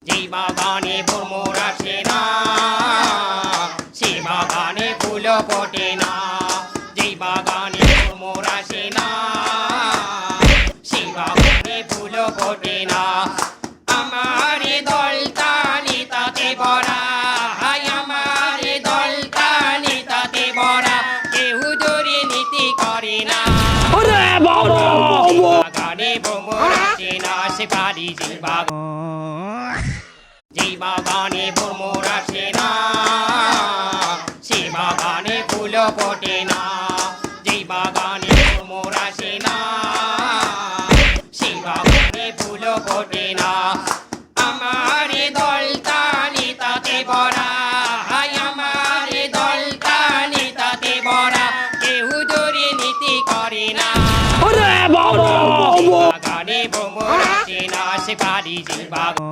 যেই বাগানে ভ্রমর আসে না, সে বাগানে ফুল ফোটে না। যেই বাগানে ভ্রমর আসে না, সে বাগানে ফুল ফোটে না। আমার দলটা নিতাতে ভরা, আমার দলটা নিতাতে ভরা, কেউ দুর্নীতি করে না। বাগানে ভ্রমর আসে না, সে বাড়ি যে বাগান, যেই বাগানে ভ্রমর আসে না, সে বাগানে ফুল ফোটে না। যেই বাগানে ভ্রমর আসে না, সে বাগানে ফুল ফোটে না। আমার দলটা নিতাতে ভরা, আমার দলটা নিতাতে ভরা, কেউ দুর্নীতি করে না। বাগানে ভ্রমর আসে না, সে বাড়ি যে বাগান।